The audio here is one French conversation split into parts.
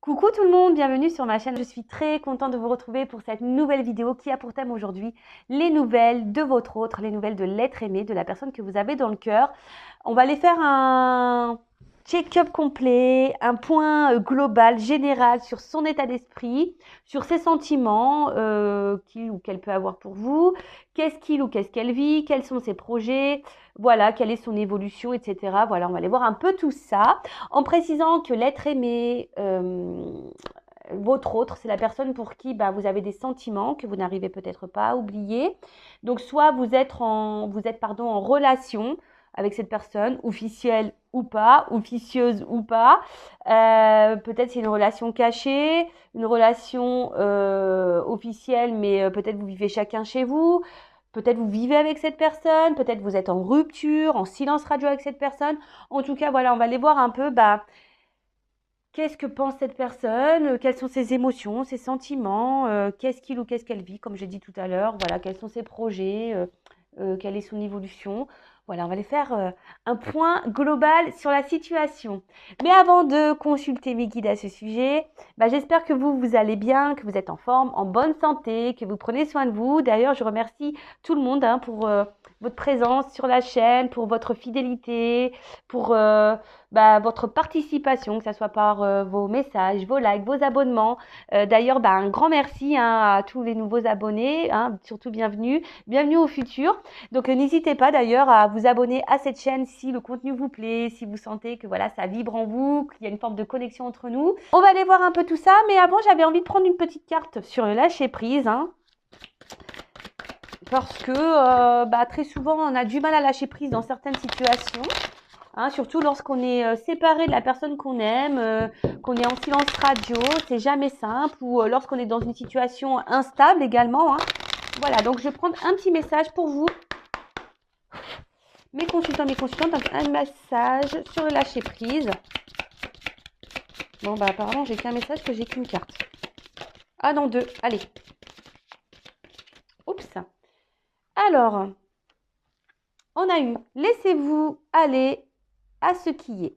Coucou tout le monde, bienvenue sur ma chaîne. Je suis très contente de vous retrouver pour cette nouvelle vidéo qui a pour thème aujourd'hui les nouvelles de votre autre, les nouvelles de l'être aimé, de la personne que vous avez dans le cœur. On va aller faire un check-up complet, un point global, général sur son état d'esprit, sur ses sentiments qu'il ou qu'elle peut avoir pour vous, qu'est-ce qu'il ou qu'est-ce qu'elle vit, quels sont ses projets, voilà, quelle est son évolution, etc. Voilà, on va aller voir un peu tout ça en précisant que l'être aimé, votre autre, c'est la personne pour qui vous avez des sentiments que vous n'arrivez peut-être pas à oublier. Donc, soit vous êtes en relation avec cette personne, officielle ou pas, officieuse ou pas. Peut-être c'est une relation cachée, une relation officielle, mais peut-être vous vivez chacun chez vous. Peut-être vous vivez avec cette personne, peut-être vous êtes en rupture, en silence radio avec cette personne. En tout cas, voilà, on va aller voir un peu qu'est-ce que pense cette personne, quelles sont ses émotions, ses sentiments, qu'est-ce qu'il ou qu'est-ce qu'elle vit, comme j'ai dit tout à l'heure, voilà, quels sont ses projets, quelle est son évolution. Voilà, on va aller faire un point global sur la situation. Mais avant de consulter mes guides à ce sujet, j'espère que vous allez bien, que vous êtes en forme, en bonne santé, que vous prenez soin de vous. D'ailleurs, je remercie tout le monde pour votre présence sur la chaîne, pour votre fidélité, pour votre participation, que ce soit par vos messages, vos likes, vos abonnements. D'ailleurs, un grand merci à tous les nouveaux abonnés, surtout bienvenue, bienvenue au futur. Donc n'hésitez pas d'ailleurs à vous abonner à cette chaîne si le contenu vous plaît, si vous sentez que voilà, ça vibre en vous, qu'il y a une forme de connexion entre nous. On va aller voir un peu tout ça, mais avant j'avais envie de prendre une petite carte sur le lâcher prise, parce que très souvent on a du mal à lâcher prise dans certaines situations. Surtout lorsqu'on est séparé de la personne qu'on aime, qu'on est en silence radio, c'est jamais simple, ou lorsqu'on est dans une situation instable également. Voilà, donc je vais prendre un petit message pour vous, mes consultants, donc un message sur le lâcher prise. Bon, apparemment, j'ai qu'un message, que j'ai qu'une carte. Ah non, deux, allez. Oups. Alors, on a eu, laissez-vous aller à ce qui est.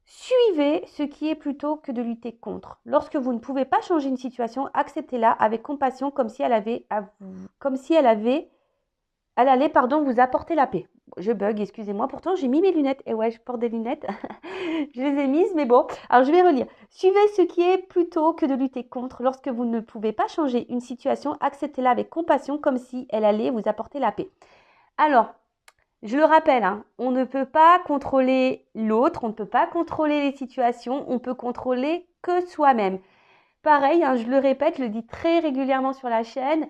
Suivez ce qui est plutôt que de lutter contre. Lorsque vous ne pouvez pas changer une situation, acceptez-la avec compassion comme si elle allait vous apporter la paix. Je bug, excusez-moi. Pourtant, j'ai mis mes lunettes. Et ouais, je porte des lunettes. Je les ai mises, mais bon. Alors, je vais relire. Suivez ce qui est plutôt que de lutter contre. Lorsque vous ne pouvez pas changer une situation, acceptez-la avec compassion comme si elle allait vous apporter la paix. Alors, je le rappelle, on ne peut pas contrôler l'autre, on ne peut pas contrôler les situations, on peut contrôler que soi-même. Pareil, je le répète, je le dis très régulièrement sur la chaîne,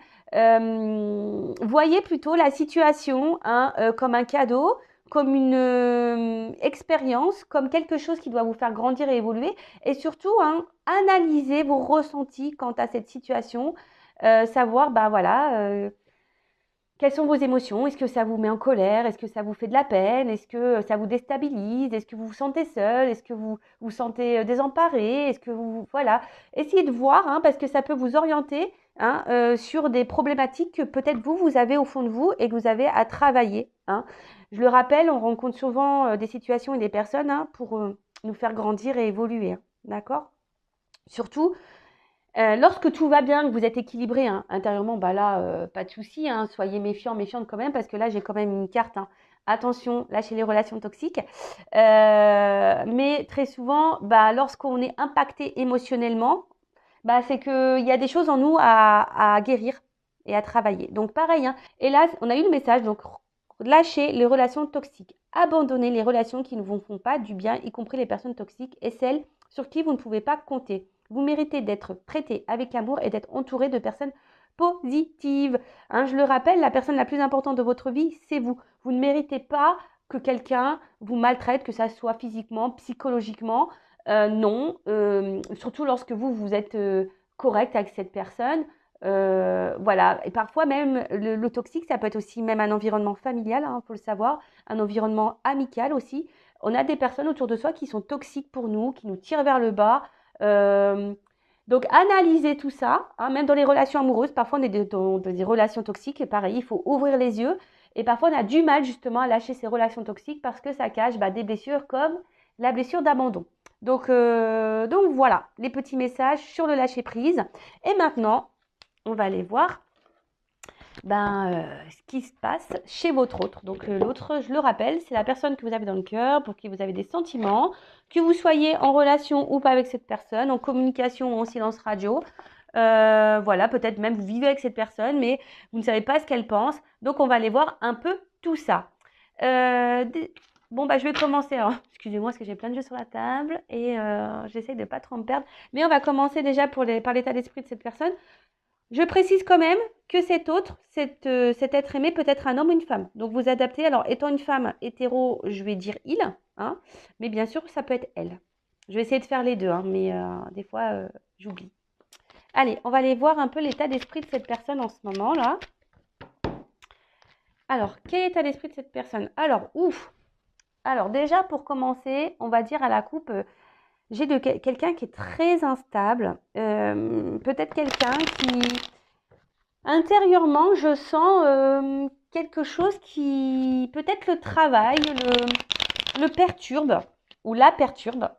voyez plutôt la situation comme un cadeau, comme une expérience, comme quelque chose qui doit vous faire grandir et évoluer. Et surtout, analysez vos ressentis quant à cette situation, savoir, quelles sont vos émotions? Est-ce que ça vous met en colère? Est-ce que ça vous fait de la peine? Est-ce que ça vous déstabilise? Est-ce que vous vous sentez seul? Est-ce que vous vous sentez désemparé? Est-ce que vous... Voilà. Essayez de voir, parce que ça peut vous orienter sur des problématiques que peut-être vous avez au fond de vous et que vous avez à travailler. Je le rappelle, on rencontre souvent des situations et des personnes pour nous faire grandir et évoluer. D'accord? Surtout, lorsque tout va bien, que vous êtes équilibré intérieurement, pas de souci. Soyez méfiants, méfiante quand même, parce que là, j'ai quand même une carte. Attention, lâchez les relations toxiques. Mais très souvent, lorsqu'on est impacté émotionnellement, c'est qu'il y a des choses en nous à guérir et à travailler. Donc pareil, et là, on a eu le message, donc lâchez les relations toxiques. Abandonnez les relations qui ne vous font pas du bien, y compris les personnes toxiques et celles sur qui vous ne pouvez pas compter. Vous méritez d'être traité avec amour et d'être entouré de personnes positives. Je le rappelle, la personne la plus importante de votre vie, c'est vous. Vous ne méritez pas que quelqu'un vous maltraite, que ça soit physiquement, psychologiquement. Non, surtout lorsque vous êtes correct avec cette personne. Voilà, et parfois même le toxique, ça peut être aussi même un environnement familial, faut le savoir, un environnement amical aussi. On a des personnes autour de soi qui sont toxiques pour nous, qui nous tirent vers le bas. Donc analysez tout ça, même dans les relations amoureuses, parfois on est dans des relations toxiques, et pareil, il faut ouvrir les yeux. Et parfois on a du mal justement à lâcher ces relations toxiques parce que ça cache des blessures comme la blessure d'abandon. Donc voilà, les petits messages sur le lâcher prise. Et maintenant, on va aller voir ce qui se passe chez votre autre. Donc l'autre, je le rappelle, c'est la personne que vous avez dans le cœur, pour qui vous avez des sentiments, que vous soyez en relation ou pas avec cette personne, en communication ou en silence radio. Voilà, peut-être même vous vivez avec cette personne, mais vous ne savez pas ce qu'elle pense. Donc on va aller voir un peu tout ça. Bon, je vais commencer. Alors, excusez-moi, parce que j'ai plein de jeux sur la table et j'essaye de ne pas trop me perdre. Mais on va commencer déjà par l'état d'esprit de cette personne. Je précise quand même que cet autre, cet être aimé peut être un homme ou une femme. Donc vous adaptez. Alors étant une femme hétéro, je vais dire il, hein, mais bien sûr ça peut être elle. Je vais essayer de faire les deux, hein, mais des fois j'oublie. Allez, on va aller voir un peu l'état d'esprit de cette personne en ce moment-là. Alors, quel est l'état d'esprit de cette personne? Alors déjà pour commencer, on va dire à la coupe... j'ai quelqu'un qui est très instable, peut-être quelqu'un qui, intérieurement, je sens quelque chose qui, peut-être le travail, le perturbe ou la perturbe.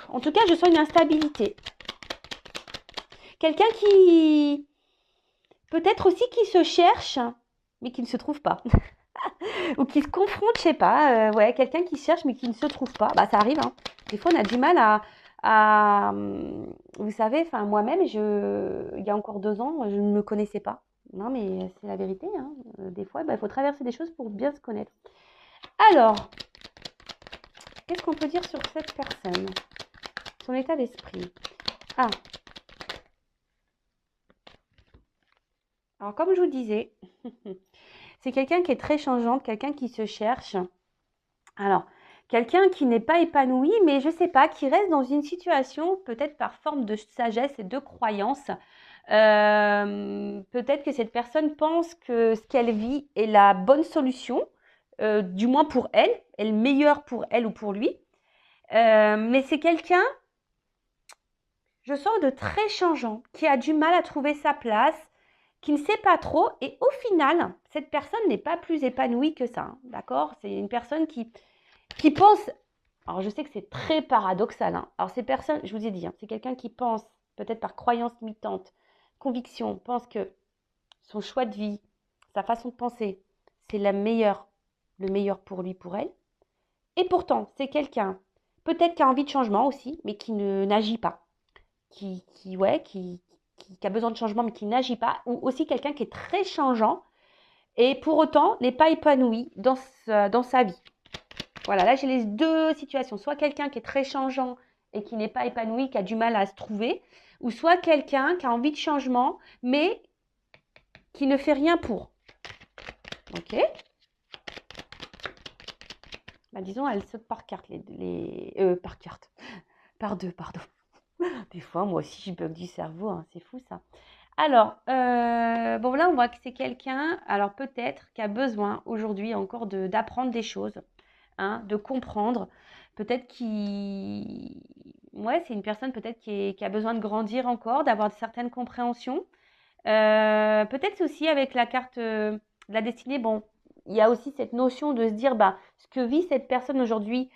En tout cas, je sens une instabilité. Quelqu'un qui, peut-être aussi qui se cherche, mais qui ne se trouve pas. Ou qui se confronte, je sais pas, quelqu'un qui cherche mais qui ne se trouve pas. Ça arrive, hein. Des fois, on a du mal vous savez, enfin moi-même, il y a encore 2 ans, je ne me connaissais pas. Non, mais c'est la vérité, hein. Des fois, il faut traverser des choses pour bien se connaître. Alors, qu'est-ce qu'on peut dire sur cette personne? Son état d'esprit. Alors, comme je vous disais, c'est quelqu'un qui est très changeante, quelqu'un qui se cherche. Alors, quelqu'un qui n'est pas épanoui, mais je ne sais pas, qui reste dans une situation peut-être par forme de sagesse et de croyance. Peut-être que cette personne pense que ce qu'elle vit est la bonne solution, du moins pour elle, est le meilleur pour elle ou pour lui. Mais c'est quelqu'un, je sens, de très changeant, qui a du mal à trouver sa place, qui ne sait pas trop. Et au final, cette personne n'est pas plus épanouie que ça, hein, d'accord? C'est une personne qui pense... Alors, je sais que c'est très paradoxal, hein. Alors, ces personnes, je vous ai dit, hein, c'est quelqu'un qui pense, peut-être par croyance limitante, conviction, pense que son choix de vie, sa façon de penser, c'est le meilleur pour lui, pour elle. Et pourtant, c'est quelqu'un, peut-être qui a envie de changement aussi, mais qui n'agit pas. Qui a besoin de changement, mais qui n'agit pas. Ou aussi quelqu'un qui est très changeant et pour autant n'est pas épanoui dans sa vie. Voilà, là j'ai les 2 situations. Soit quelqu'un qui est très changeant et qui n'est pas épanoui, qui a du mal à se trouver, ou soit quelqu'un qui a envie de changement, mais qui ne fait rien pour. Ok? Disons, elle saute par carte, par carte. Par 2, pardon. Des fois, moi aussi, je bug du cerveau, hein, c'est fou ça. Alors, bon là, on voit que c'est quelqu'un, alors peut-être, qui a besoin aujourd'hui encore d'apprendre des choses, hein, de comprendre. Peut-être c'est une personne peut-être qui a besoin de grandir encore, d'avoir certaines compréhensions. Peut-être aussi avec la carte de la destinée, bon, il y a aussi cette notion de se dire, ce que vit cette personne aujourd'hui,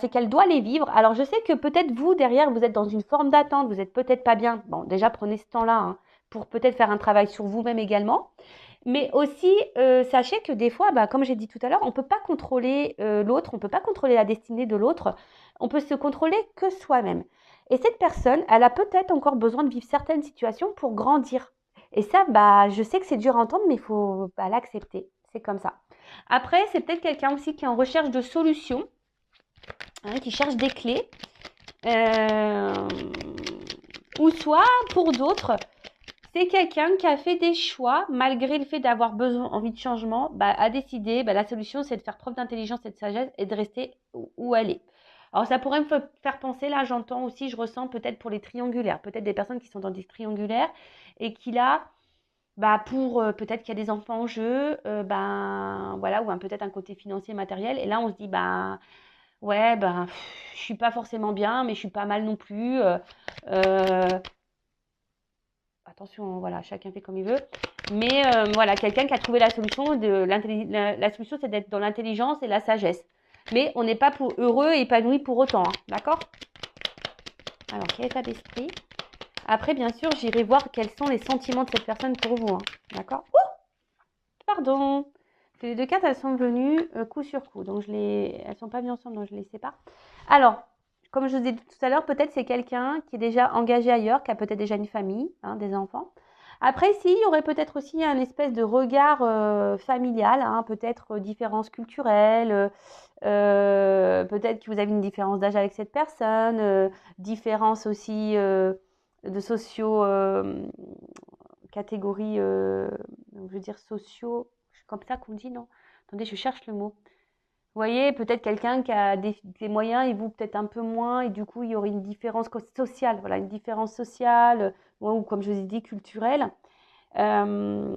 c'est qu'elle doit les vivre. Alors, je sais que peut-être vous, derrière, vous êtes dans une forme d'attente, vous n'êtes peut-être pas bien. Bon, déjà, prenez ce temps-là, hein, pour peut-être faire un travail sur vous-même également. Mais aussi, sachez que des fois, comme j'ai dit tout à l'heure, on ne peut pas contrôler l'autre, on ne peut pas contrôler la destinée de l'autre. On peut se contrôler que soi-même. Et cette personne, elle a peut-être encore besoin de vivre certaines situations pour grandir. Et ça, je sais que c'est dur à entendre, mais il faut l'accepter. C'est comme ça. Après, c'est peut-être quelqu'un aussi qui est en recherche de solutions, hein, qui cherche des clés. Ou soit, pour d'autres, c'est quelqu'un qui a fait des choix, malgré le fait d'avoir envie de changement, a décidé, la solution, c'est de faire preuve d'intelligence et de sagesse et de rester où elle est. Alors, ça pourrait me faire penser, là, j'entends aussi, je ressens peut-être pour les triangulaires, peut-être des personnes qui sont dans des triangulaires et qui, là, pour peut-être qu'il y a des enfants en jeu, voilà, ou peut-être un côté financier, matériel. Et là, on se dit, ouais, je suis pas forcément bien, mais je suis pas mal non plus. Attention, voilà, chacun fait comme il veut. Mais voilà, quelqu'un qui a trouvé la solution. La solution, c'est d'être dans l'intelligence et la sagesse. Mais on n'est pas heureux et épanoui pour autant, hein, d'accord? Alors, quel état d'esprit? Après, bien sûr, j'irai voir quels sont les sentiments de cette personne pour vous, hein, d'accord? Oh, pardon. Les deux cartes, elles sont venues coup sur coup. Donc, elles sont pas venues ensemble, donc je les sépare. Alors, comme je vous ai dit tout à l'heure, peut-être c'est quelqu'un qui est déjà engagé ailleurs, qui a peut-être déjà une famille, hein, des enfants. Après, ici, il y aurait peut-être aussi un espèce de regard familial, hein, peut-être différence culturelle, peut-être que vous avez une différence d'âge avec cette personne, différence aussi de socio catégories, je veux dire sociaux, c'est comme ça qu'on dit, non? Attendez, je cherche le mot. Vous voyez, peut-être quelqu'un qui a des moyens et vous peut-être un peu moins, et du coup, il y aurait une différence sociale, voilà, une différence sociale, ou comme je vous ai dit, culturelle. Euh,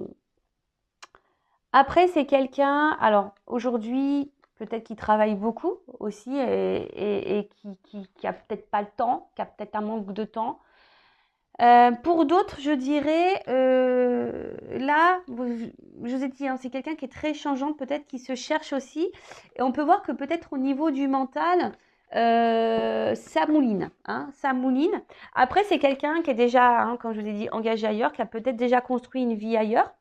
Après, c'est quelqu'un, alors aujourd'hui, peut-être qu'il travaille beaucoup aussi et qui a peut-être pas le temps, qui a peut-être un manque de temps. Pour d'autres, je dirais, là, je vous ai dit, hein, c'est quelqu'un qui est très changeant, peut-être qui se cherche aussi. Et on peut voir que peut-être au niveau du mental, ça mouline, hein, ça mouline. Après, c'est quelqu'un qui est déjà, hein, comme je vous ai dit, engagé ailleurs, qui a peut-être déjà construit une vie ailleurs.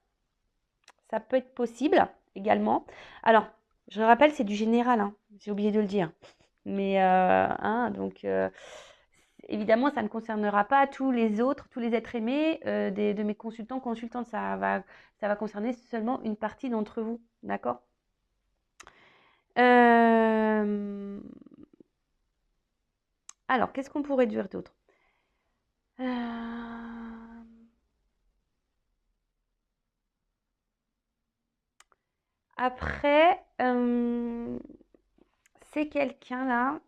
Ça peut être possible également. Alors, je rappelle, c'est du général, hein, j'ai oublié de le dire. Mais, hein, donc, évidemment, ça ne concernera pas tous les autres, tous les êtres aimés de mes consultants, consultantes. Ça va concerner seulement une partie d'entre vous. D'accord? Alors, qu'est-ce qu'on pourrait dire d'autre? Après, c'est quelqu'un là.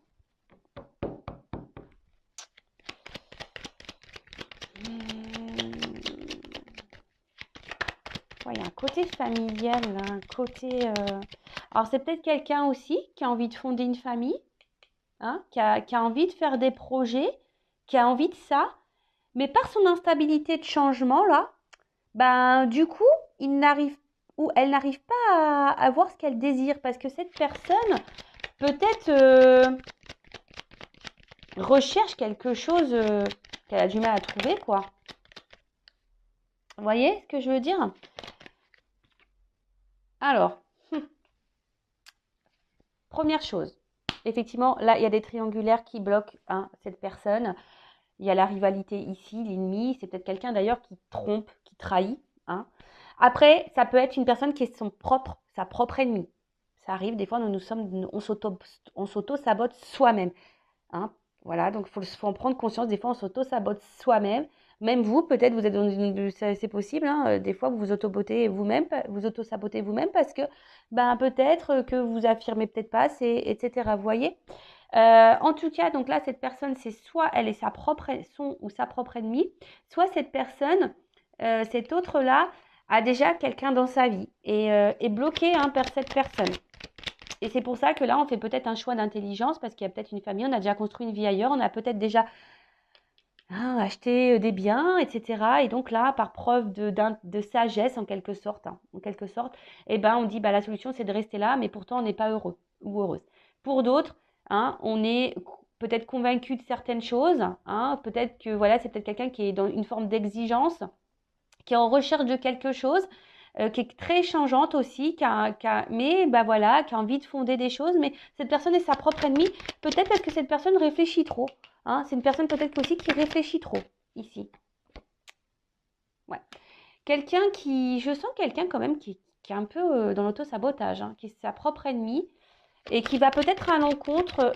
Ouais, il y a un côté familial, là, un côté. Alors, c'est peut-être quelqu'un aussi qui a envie de fonder une famille, hein, qui a envie de faire des projets, qui a envie de ça, mais par son instabilité de changement, là, ben, du coup, il n'arrive ou elle n'arrive pas à voir ce qu'elle désire parce que cette personne, peut-être, recherche quelque chose qu'elle a du mal à trouver, quoi. Vous voyez ce que je veux dire? Alors, première chose, effectivement, là, il y a des triangulaires qui bloquent, hein, cette personne. Il y a la rivalité ici, l'ennemi. C'est peut-être quelqu'un d'ailleurs qui trompe, qui trahit, hein. Après, ça peut être une personne qui est sa propre ennemie. Ça arrive, des fois, on s'auto-sabote soi-même, hein. Voilà, donc il faut en prendre conscience. Des fois, on s'auto-sabote soi-même. Même vous, peut-être, vous êtes dans c'est possible, hein, des fois, vous vous auto-sabotez vous-même, parce que ben, peut-être que vous affirmez peut-être pas assez, etc. Vous voyez? En tout cas, donc là, cette personne, c'est soit elle est son ou sa propre ennemie, soit cette personne, cet autre-là, a déjà quelqu'un dans sa vie et est bloqué, hein, par cette personne. Et c'est pour ça que là, on fait peut-être un choix d'intelligence parce qu'il y a peut-être une famille, on a déjà construit une vie ailleurs, on a peut-être déjà, hein, acheté des biens, etc. Et donc là, par preuve de sagesse en quelque sorte, eh ben, on dit bah, la solution, c'est de rester là, mais pourtant, on n'est pas heureux ou heureuse. Pour d'autres, hein, on est peut-être convaincu de certaines choses, hein, peut-être que voilà, c'est peut-être quelqu'un qui est dans une forme d'exigence, qui est en recherche de quelque chose, qui est très changeante aussi, mais bah voilà, qui a envie de fonder des choses, mais cette personne est sa propre ennemie, peut-être parce que cette personne réfléchit trop, hein. C'est une personne peut-être aussi qui réfléchit trop, ici. Ouais. Je sens quelqu'un quand même qui est un peu dans l'auto-sabotage, hein, qui est sa propre ennemie, et qui va peut-être à l'encontre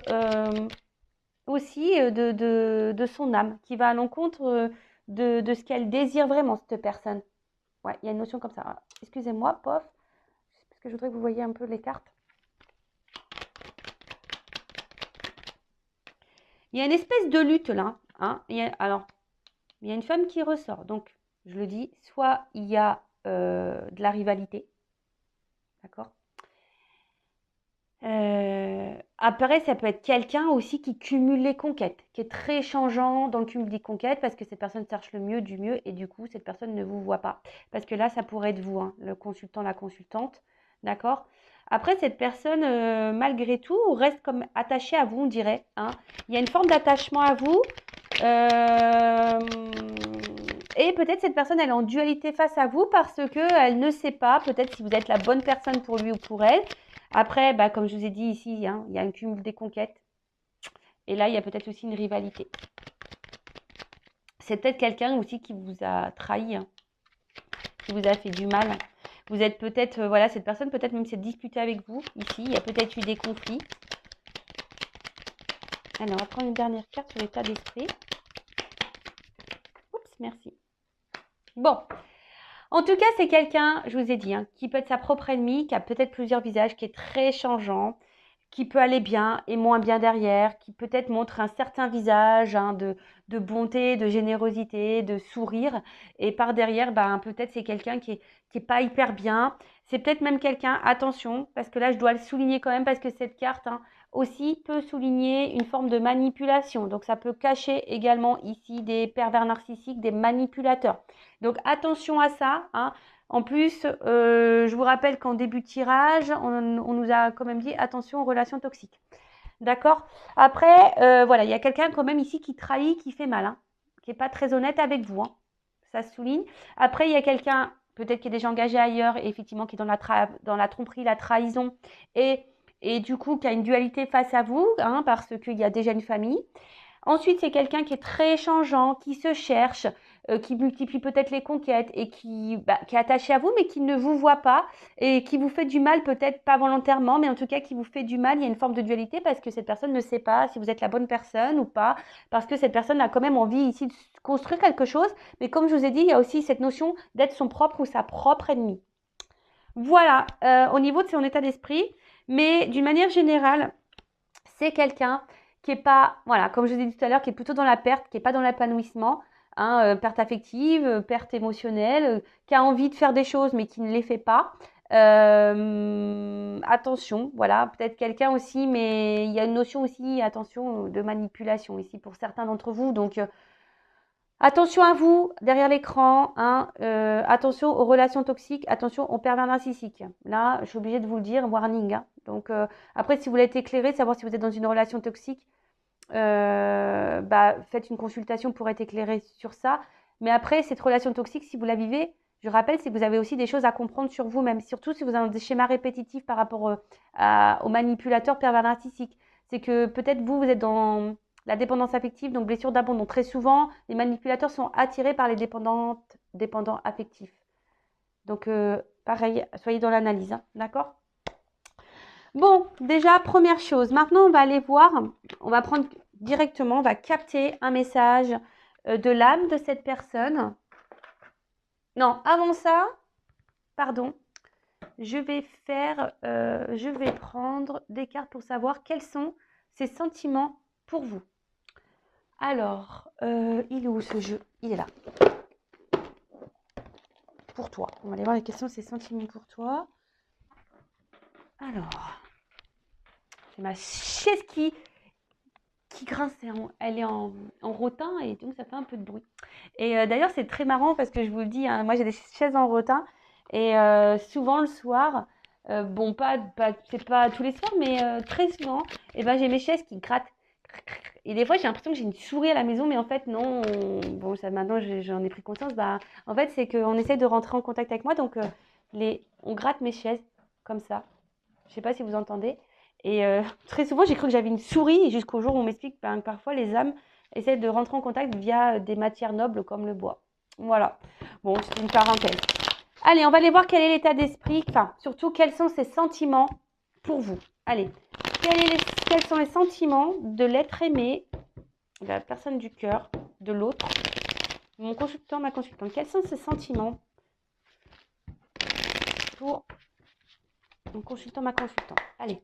aussi de son âme, qui va à l'encontre de ce qu'elle désire vraiment, cette personne. Ouais, il y a une notion comme ça. Ah, excusez-moi, pof, parce que je voudrais que vous voyez un peu les cartes. Il y a une espèce de lutte là, hein. Alors, il y a une femme qui ressort. Donc, je le dis, soit il y a de la rivalité, d'accord. Après, ça peut être quelqu'un aussi qui cumule les conquêtes, qui est très changeant dans le cumul des conquêtes parce que cette personne cherche le mieux du mieux et du coup, cette personne ne vous voit pas. Parce que là, ça pourrait être vous, hein, le consultant, la consultante, d'accord. Après, cette personne, malgré tout, reste comme attachée à vous, on dirait, hein. Il y a une forme d'attachement à vous. Et peut-être cette personne, elle est en dualité face à vous parce qu'elle ne sait pas, peut-être si vous êtes la bonne personne pour lui ou pour elle. Après, bah, comme je vous ai dit ici, hein, il y a un cumul des conquêtes. Et là, il y a peut-être aussi une rivalité. C'est peut-être quelqu'un aussi qui vous a trahi, hein, qui vous a fait du mal. Vous êtes peut-être, voilà, cette personne peut-être même s'est disputée avec vous. Ici, il y a peut-être eu des conflits. Alors, on va prendre une dernière carte sur l'état d'esprit. Oups, merci. Bon, en tout cas, c'est quelqu'un, je vous ai dit, hein, qui peut être sa propre ennemie, qui a peut-être plusieurs visages, qui est très changeant, qui peut aller bien et moins bien derrière, qui peut-être montre un certain visage, hein, de bonté, de générosité, de sourire. Et par derrière, ben, peut-être c'est quelqu'un qui est pas hyper bien. C'est peut-être même quelqu'un, attention, parce que là, je dois le souligner quand même, parce que cette carte, hein, aussi peut souligner une forme de manipulation. Donc, ça peut cacher également ici des pervers narcissiques, des manipulateurs. Donc, attention à ça, hein. En plus, je vous rappelle qu'en début de tirage, on nous a quand même dit attention aux relations toxiques. D'accord? Après, voilà, il y a quelqu'un quand même ici qui trahit, qui fait mal, hein, qui n'est pas très honnête avec vous, hein. Ça se souligne. Après, il y a quelqu'un, peut-être qui est déjà engagé ailleurs, et effectivement, qui est dans la tromperie, la trahison, et du coup, qui a une dualité face à vous, hein, parce qu'il y a déjà une famille. Ensuite, c'est quelqu'un qui est très changeant, qui se cherche, qui multiplie peut-être les conquêtes et qui est attaché à vous, mais qui ne vous voit pas et qui vous fait du mal, peut-être pas volontairement, mais en tout cas qui vous fait du mal. Il y a une forme de dualité parce que cette personne ne sait pas si vous êtes la bonne personne ou pas, parce que cette personne a quand même envie ici de construire quelque chose. Mais comme je vous ai dit, il y a aussi cette notion d'être son propre ou sa propre ennemie. Voilà, au niveau de son état d'esprit, mais d'une manière générale, c'est quelqu'un qui est pas, voilà, comme je vous ai dit tout à l'heure, qui est plutôt dans la perte, qui n'est pas dans l'épanouissement, hein, perte affective, perte émotionnelle, qui a envie de faire des choses mais qui ne les fait pas. Attention, voilà, peut-être quelqu'un aussi, mais il y a une notion aussi, attention, de manipulation ici pour certains d'entre vous. Donc, attention à vous derrière l'écran, hein, attention aux relations toxiques, attention aux pervers narcissiques. Là, je suis obligée de vous le dire, warning, hein. Donc, après, si vous voulez être éclairé, savoir si vous êtes dans une relation toxique, bah, faites une consultation pour être éclairé sur ça. Mais après, cette relation toxique, si vous la vivez, je rappelle, c'est que vous avez aussi des choses à comprendre sur vous-même, surtout si vous avez des schémas répétitifs par rapport aux manipulateurs pervers narcissiques. C'est que peut-être vous êtes dans la dépendance affective, donc blessure d'abandon. Très souvent, les manipulateurs sont attirés par les dépendants affectifs. Donc, pareil, soyez dans l'analyse, hein, d'accord? Bon, déjà, première chose. Maintenant, on va aller voir, on va prendre directement, on va capter un message de l'âme de cette personne. Non, avant ça, pardon, je vais prendre des cartes pour savoir quels sont ces sentiments pour vous. Alors, il est où ce jeu? Il est là. Pour toi. On va aller voir les questions, ces sentiments pour toi. Alors, c'est ma chaise qui grince, elle est en rotin et donc ça fait un peu de bruit. Et d'ailleurs, c'est très marrant parce que je vous le dis, hein, moi j'ai des chaises en rotin et souvent le soir, bon, c'est pas tous les soirs, mais très souvent, et ben, j'ai mes chaises qui grattent. Et des fois, j'ai l'impression que j'ai une souris à la maison, mais en fait, non. Bon, ça, maintenant, j'en ai pris conscience. Bah, en fait, c'est qu'on essaie de rentrer en contact avec moi. Donc, on gratte mes chaises comme ça. Je sais pas si vous entendez. Et très souvent, j'ai cru que j'avais une souris jusqu'au jour où on m'explique que parfois les âmes essaient de rentrer en contact via des matières nobles comme le bois. Voilà. Bon, c'est une parenthèse. Allez, on va aller voir quel est l'état d'esprit, enfin, surtout quels sont ces sentiments pour vous. Allez, quels sont les sentiments de l'être aimé, de la personne du cœur, de l'autre, mon consultant, ma consultante. Quels sont ces sentiments pour mon consultant, ma consultante? Allez.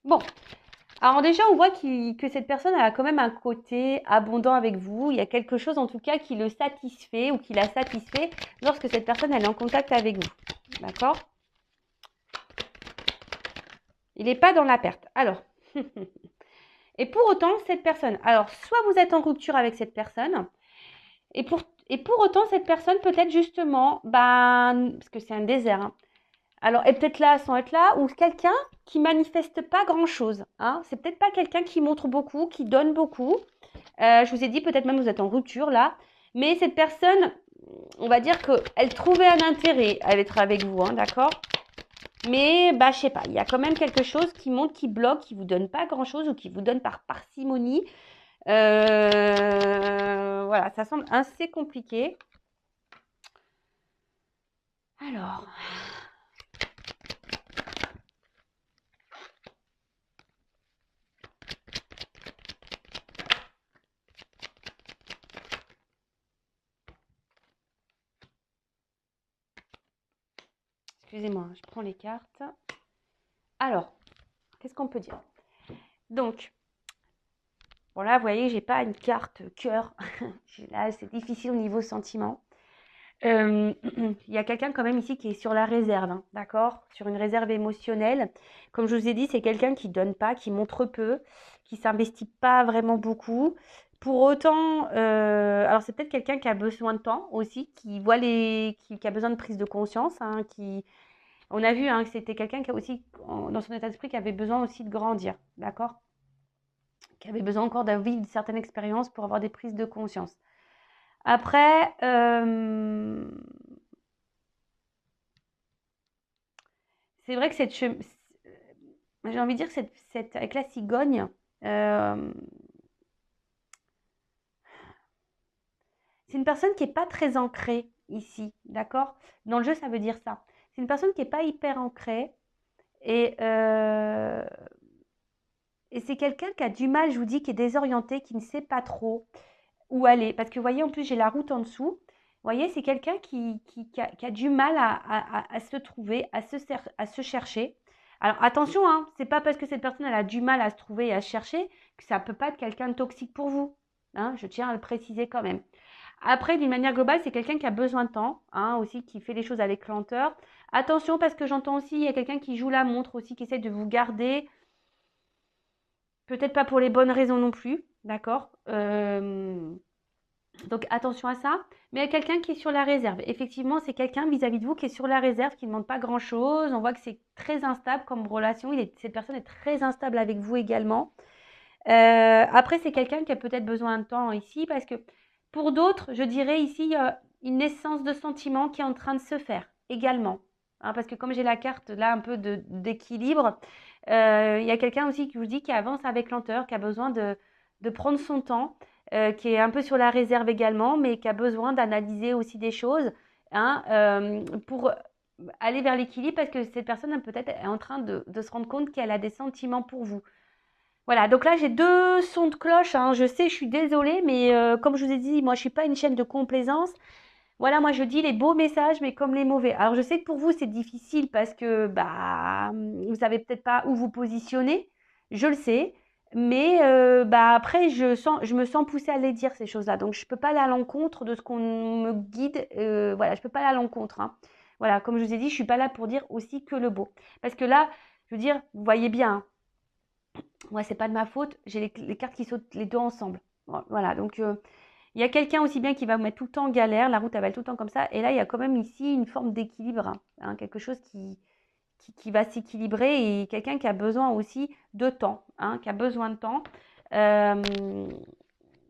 Bon, alors déjà, on voit que cette personne a quand même un côté abondant avec vous. Il y a quelque chose en tout cas qui le satisfait ou qui la satisfait lorsque cette personne elle est en contact avec vous. D'accord? Il n'est pas dans la perte. Alors, et pour autant, cette personne, alors soit vous êtes en rupture avec cette personne, Et pour autant, cette personne peut-être justement, ben, parce que c'est un désert, hein, alors, est peut-être là sans être là, ou quelqu'un qui manifeste pas grand-chose, hein. C'est peut-être pas quelqu'un qui montre beaucoup, qui donne beaucoup. Je vous ai dit, peut-être même vous êtes en rupture là. Mais cette personne, on va dire qu'elle trouvait un intérêt à être avec vous, hein, d'accord? Mais, bah, je sais pas, il y a quand même quelque chose qui montre, qui bloque, qui vous donne pas grand-chose ou qui vous donne par parcimonie. Voilà, ça semble assez compliqué. Alors, excusez-moi, je prends les cartes. Alors, qu'est-ce qu'on peut dire? Donc, bon là, vous voyez, j'ai pas une carte cœur. Là, c'est difficile au niveau sentiment. Il y a quelqu'un quand même ici qui est sur la réserve, hein, d'accord? Sur une réserve émotionnelle. Comme je vous ai dit, c'est quelqu'un qui donne pas, qui montre peu, qui s'investit pas vraiment beaucoup. Pour autant, alors c'est peut-être quelqu'un qui a besoin de temps aussi, qui voit qui a besoin de prise de conscience, hein, on a vu hein, que c'était quelqu'un qui a aussi, dans son état d'esprit, qui avait besoin aussi de grandir, d'accord? Qui avait besoin encore d'avoir vivre certaines expériences pour avoir des prises de conscience. Après, c'est vrai que j'ai envie de dire que avec la cigogne, euh, c'est une personne qui n'est pas très ancrée ici, d'accord? Dans le jeu, ça veut dire ça. C'est une personne qui n'est pas hyper ancrée et, euh, et c'est quelqu'un qui a du mal, je vous dis, qui est désorienté, qui ne sait pas trop où aller. Parce que vous voyez, en plus, j'ai la route en dessous. Vous voyez, c'est quelqu'un qui a du mal à se trouver, à se chercher. Alors attention, hein, c'est pas parce que cette personne elle a du mal à se trouver et à se chercher que ça peut pas être quelqu'un de toxique pour vous. Hein, je tiens à le préciser quand même. Après, d'une manière globale, c'est quelqu'un qui a besoin de temps, hein, aussi, qui fait les choses avec lenteur. Attention, parce que j'entends aussi, il y a quelqu'un qui joue la montre aussi, qui essaie de vous garder. Peut-être pas pour les bonnes raisons non plus, d'accord? Donc attention à ça. Mais il y a quelqu'un qui est sur la réserve. Effectivement, c'est quelqu'un vis-à-vis de vous qui est sur la réserve, qui ne demande pas grand-chose. On voit que c'est très instable comme relation. Cette personne est très instable avec vous également. Après, c'est quelqu'un qui a peut-être besoin de temps ici parce que pour d'autres, je dirais ici, il y a une naissance de sentiment qui est en train de se faire également. Hein, parce que comme j'ai la carte là un peu d'équilibre, il y a quelqu'un aussi qui vous dit qui avance avec lenteur, qui a besoin de prendre son temps, qui est un peu sur la réserve également, mais qui a besoin d'analyser aussi des choses hein, pour aller vers l'équilibre parce que cette personne peut-être est en train de se rendre compte qu'elle a des sentiments pour vous. Voilà, donc là j'ai deux sons de cloche, hein. Je sais, je suis désolée, mais comme je vous ai dit, moi je suis pas une chaîne de complaisance. Voilà, moi je dis les beaux messages, mais comme les mauvais. Alors je sais que pour vous c'est difficile parce que bah vous savez peut-être pas où vous positionner, je le sais, mais bah après je me sens poussée à les dire ces choses-là, donc je peux pas aller à l'encontre de ce qu'on me guide. Voilà, je peux pas aller à l'encontre. Hein. Voilà, comme je vous ai dit, je suis pas là pour dire aussi que le beau, parce que là, je veux dire, vous voyez bien. Hein, moi, c'est pas de ma faute. J'ai les cartes qui sautent les deux ensemble. Voilà, donc il y a quelqu'un aussi bien qui va vous mettre tout le temps en galère. La route, elle va être tout le temps comme ça. Et là, il y a quand même ici une forme d'équilibre. Hein, quelque chose qui va s'équilibrer et quelqu'un qui a besoin aussi de temps. Hein, qui a besoin de temps. Euh,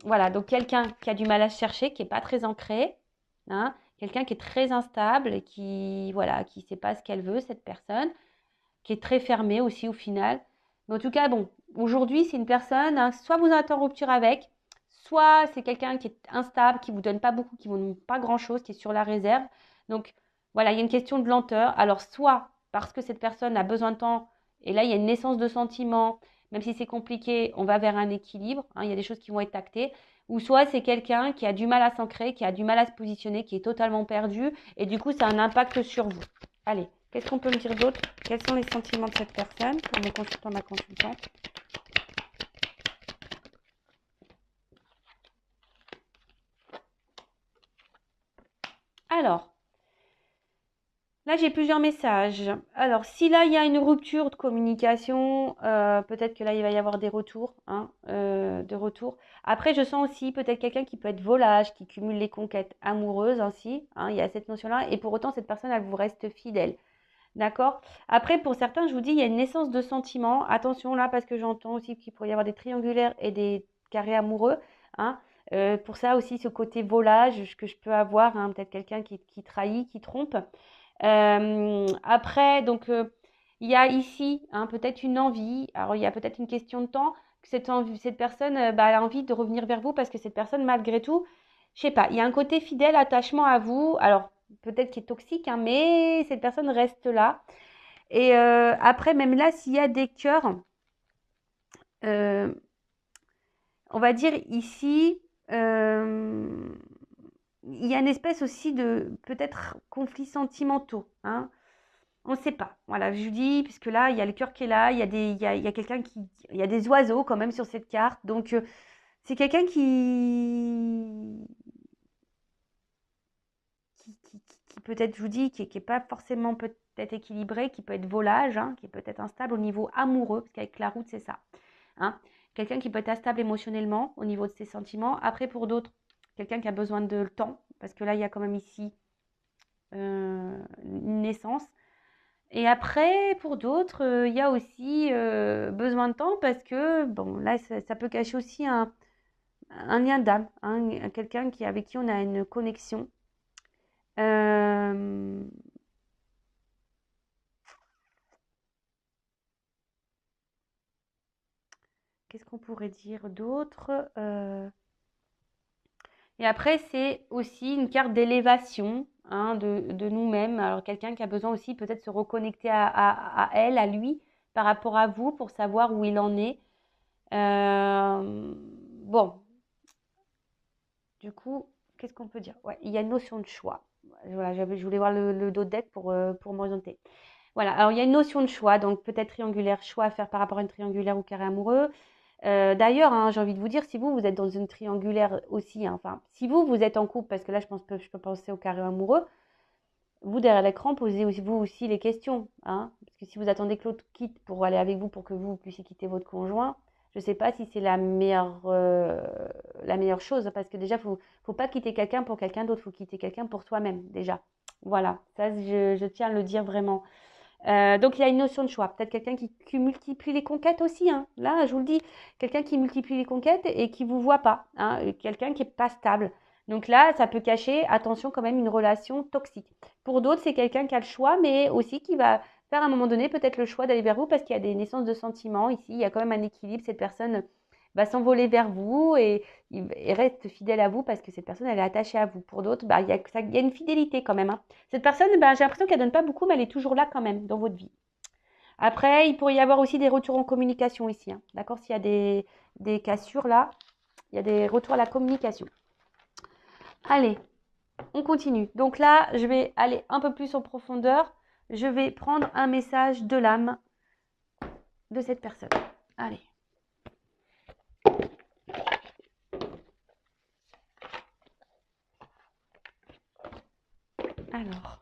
voilà, donc quelqu'un qui a du mal à se chercher, qui n'est pas très ancré. Hein, quelqu'un qui est très instable et qui voilà, qui ne sait pas ce qu'elle veut, cette personne qui est très fermée aussi au final. Mais en tout cas, bon, aujourd'hui, c'est une personne, hein, soit vous êtes en rupture avec, soit c'est quelqu'un qui est instable, qui ne vous donne pas beaucoup, qui ne vous donne pas grand-chose, qui est sur la réserve. Donc, voilà, il y a une question de lenteur. Alors, soit parce que cette personne a besoin de temps, et là, il y a une naissance de sentiments, même si c'est compliqué, on va vers un équilibre, hein, il y a des choses qui vont être actées, ou soit c'est quelqu'un qui a du mal à s'ancrer, qui a du mal à se positionner, qui est totalement perdu, et du coup, ça a un impact sur vous. Allez, qu'est-ce qu'on peut me dire d'autre? Quels sont les sentiments de cette personne pour mes consultants, ma consultante? Alors, Là, j'ai plusieurs messages. Alors, si là, il y a une rupture de communication, peut-être que là, il va y avoir des retours, hein, de retour. Après, je sens aussi peut-être quelqu'un qui peut être volage, qui cumule les conquêtes amoureuses ainsi, hein, il y a cette notion-là. Et pour autant, cette personne, elle vous reste fidèle. D'accord? Après, pour certains, je vous dis, il y a une naissance de sentiments. Attention là, parce que j'entends aussi qu'il pourrait y avoir des triangulaires et des carrés amoureux, hein. Pour ça aussi, ce côté volage que je peux avoir, hein, peut-être quelqu'un qui trahit, qui trompe. Après, donc, il y a ici, hein, peut-être une envie. Alors, il y a peut-être une question de temps que cette personne, bah, elle a envie de revenir vers vous parce que cette personne, malgré tout, je sais pas, il y a un côté fidèle, attachement à vous. Alors, peut-être qu'il est toxique, hein, mais cette personne reste là. Et après, même là, s'il y a des cœurs, euh, on va dire ici, il y a une espèce aussi de peut-être conflits sentimentaux, hein. On ne sait pas. Voilà, je vous dis, puisque là, il y a le cœur qui est là, il y a quelqu'un il y a des oiseaux quand même sur cette carte. Donc, c'est quelqu'un qui peut-être, je vous dis, qui est pas forcément peut-être équilibré, qui peut être volage, hein, qui est peut-être instable au niveau amoureux, parce qu'avec la route, c'est ça, hein. Quelqu'un qui peut être instable émotionnellement au niveau de ses sentiments. Après, pour d'autres, quelqu'un qui a besoin de temps, parce que là, il y a quand même ici une naissance. Et après, pour d'autres, il y a aussi besoin de temps parce que, bon, là, ça peut cacher aussi un lien d'âme, hein, quelqu'un avec qui on a une connexion. Euh, Qu'est-ce qu'on pourrait dire d'autre? Et après, c'est aussi une carte d'élévation, hein, de nous-mêmes. Alors, quelqu'un qui a besoin aussi peut-être se reconnecter à elle, à lui, par rapport à vous, pour savoir où il en est. Bon, du coup, qu'est-ce qu'on peut dire? Ouais, il y a une notion de choix. Voilà, je voulais voir le dos de deck pour m'orienter. Voilà, alors il y a une notion de choix, donc peut-être triangulaire, choix à faire par rapport à une triangulaire ou carré amoureux. D'ailleurs, hein, j'ai envie de vous dire, si vous êtes dans une triangulaire aussi, hein, enfin, si vous êtes en couple, parce que là, je peux penser au carré amoureux, vous, derrière l'écran, posez aussi, vous aussi les questions, hein, parce que si vous attendez que l'autre quitte pour aller avec vous, pour que vous puissiez quitter votre conjoint, je ne sais pas si c'est la meilleure chose, parce que déjà, faut pas quitter quelqu'un pour quelqu'un d'autre, faut quitter quelqu'un pour soi-même, déjà. Voilà, ça, je tiens à le dire vraiment. Donc il y a une notion de choix. Peut-être quelqu'un qui multiplie les conquêtes aussi, hein. Là, je vous le dis, quelqu'un qui multiplie les conquêtes et qui vous voit pas, hein. Quelqu'un qui est pas stable. Donc là, ça peut cacher, attention quand même, une relation toxique. Pour d'autres, c'est quelqu'un qui a le choix, mais aussi qui va faire à un moment donné peut-être le choix d'aller vers vous parce qu'il y a des naissances de sentiments. Ici, il y a quand même un équilibre. Cette personne va s'envoler vers vous et il reste fidèle à vous parce que cette personne, elle est attachée à vous. Pour d'autres, bah, il y a une fidélité quand même, hein. Cette personne, bah, j'ai l'impression qu'elle donne pas beaucoup, mais elle est toujours là quand même dans votre vie. Après, il pourrait y avoir aussi des retours en communication ici, hein. D'accord? S'il y a des cassures là, il y a des retours à la communication. Allez, on continue. Donc là, je vais aller un peu plus en profondeur. Je vais prendre un message de l'âme de cette personne. Allez. Alors,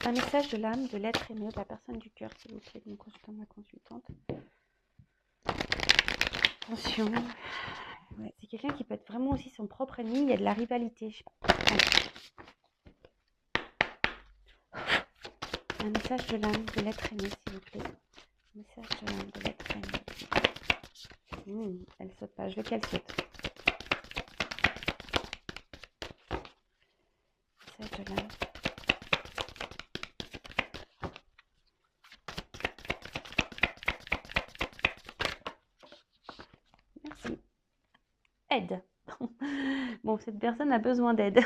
un message de l'âme de l'être aimé de la personne du cœur, s'il vous plaît, de mon consultant, ma consultante. Attention. Ouais, c'est quelqu'un qui peut être vraiment aussi son propre ennemi. Il y a de la rivalité. Je sais pas. Un message de l'âme de l'être aimé, s'il vous plaît. Un message de l'âme de l'être aimé. Elle saute pas. Je veux qu'elle saute. Message de l'âme. Merci. Aide. Bon, cette personne a besoin d'aide.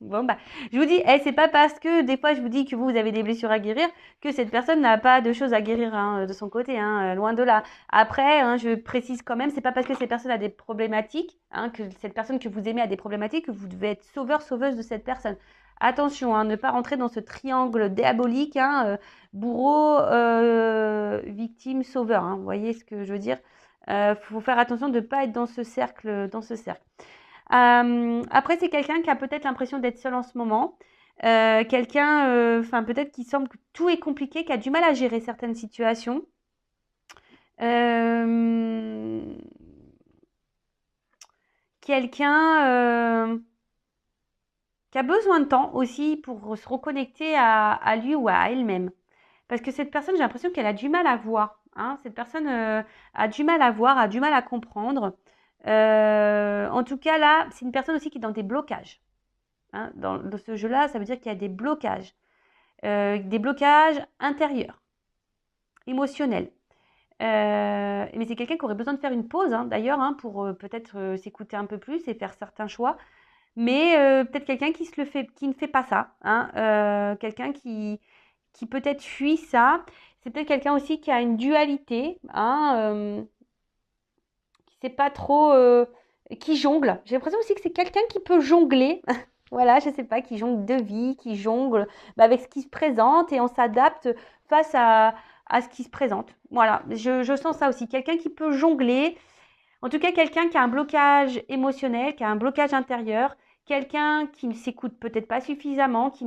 Bon, bah, je vous dis, c'est pas parce que des fois je vous dis que vous avez des blessures à guérir que cette personne n'a pas de choses à guérir, hein, de son côté, hein, loin de là. Après, hein, je précise quand même, c'est pas parce que cette personne a des problématiques, hein, que cette personne que vous aimez a des problématiques, que vous devez être sauveur, sauveuse de cette personne. Attention, hein, ne pas rentrer dans ce triangle diabolique, hein, bourreau, victime, sauveur, hein. Vous voyez ce que je veux dire? Faut faire attention de ne pas être dans ce cercle, dans ce cercle. Après, c'est quelqu'un qui a peut-être l'impression d'être seul en ce moment. Quelqu'un, enfin peut-être qui semble que tout est compliqué, qui a du mal à gérer certaines situations. Quelqu'un qui a besoin de temps aussi pour se reconnecter à lui ou à elle-même. Parce que cette personne, j'ai l'impression qu'elle a du mal à voir. Hein. Cette personne a du mal à voir, a du mal à comprendre. En tout cas, là, c'est une personne aussi qui est dans des blocages. Hein. Dans ce jeu-là, ça veut dire qu'il y a des blocages intérieurs, émotionnels. Mais c'est quelqu'un qui aurait besoin de faire une pause, hein, d'ailleurs, hein, pour peut-être s'écouter un peu plus et faire certains choix. Mais peut-être quelqu'un qui ne fait pas ça. Hein, quelqu'un qui peut-être fuit ça. C'est peut-être quelqu'un aussi qui a une dualité, hein, qui sait pas trop, qui jongle. J'ai l'impression aussi que c'est quelqu'un qui peut jongler. Voilà, je sais pas, qui jongle de vie, qui jongle avec ce qui se présente et on s'adapte face à ce qui se présente. Voilà, je sens ça aussi. Quelqu'un qui peut jongler. En tout cas, quelqu'un qui a un blocage émotionnel, qui a un blocage intérieur, quelqu'un qui ne s'écoute peut-être pas suffisamment, qui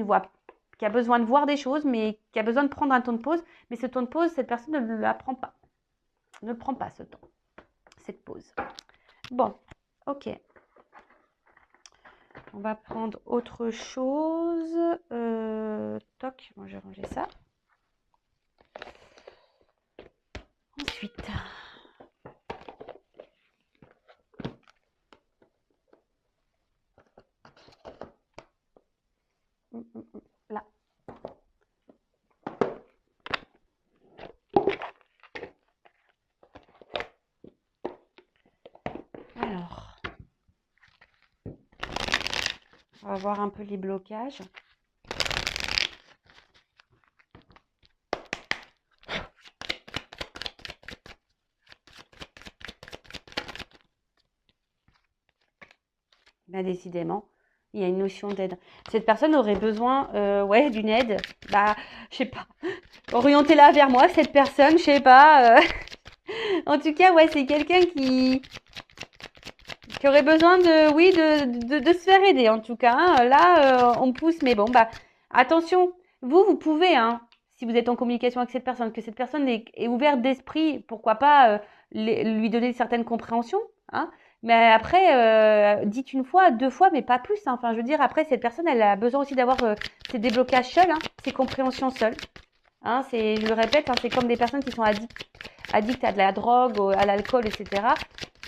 a besoin de voir des choses, mais qui a besoin de prendre un temps de pause. Mais ce temps de pause, cette personne ne la prend pas. Ne prend pas ce temps, cette pause. Bon, ok. On va prendre autre chose. Toc, moi j'ai rangé ça. Ensuite. Là. Alors. On va voir un peu les blocages. Là, décidément, il y a une notion d'aide. Cette personne aurait besoin ouais, d'une aide. Bah, je sais pas. Orientez-la vers moi, cette personne, je sais pas. En tout cas, ouais, c'est quelqu'un qui aurait besoin de, oui, de se faire aider, en tout cas. Hein. Là, on pousse, mais bon, bah, attention. Vous pouvez, hein, si vous êtes en communication avec cette personne, que cette personne est ouverte d'esprit, pourquoi pas lui donner certaines compréhensions, hein. Mais après, dites une fois, deux fois, mais pas plus. Hein. Enfin, je veux dire, après, cette personne, elle a besoin aussi d'avoir ses déblocages seuls, hein, ses compréhensions seules. Hein, je le répète, hein, c'est comme des personnes qui sont addictes à de la drogue, à l'alcool, etc.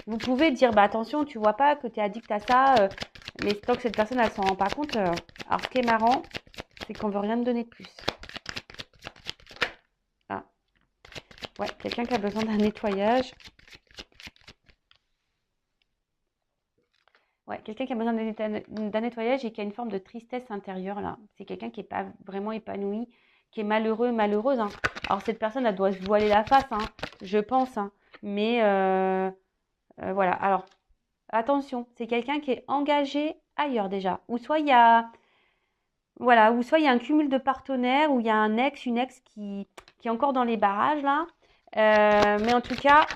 Vous pouvez dire, bah attention, tu vois pas que tu es addict à ça, mais tant que cette personne, elle s'en rend pas compte. Alors, ce qui est marrant, c'est qu'on veut rien me donner de plus. Ah. Ouais, quelqu'un qui a besoin d'un nettoyage. Ouais, quelqu'un qui a besoin d'un nettoyage et qui a une forme de tristesse intérieure, là. C'est quelqu'un qui n'est pas vraiment épanoui, qui est malheureux, malheureuse. Hein. Alors, cette personne, elle doit se voiler la face, hein, je pense. Hein. Mais voilà. Alors, attention, c'est quelqu'un qui est engagé ailleurs déjà. Ou soit il y a, voilà, ou soit il y a un cumul de partenaires, ou il y a un ex, une ex qui est encore dans les barrages, là. Mais en tout cas,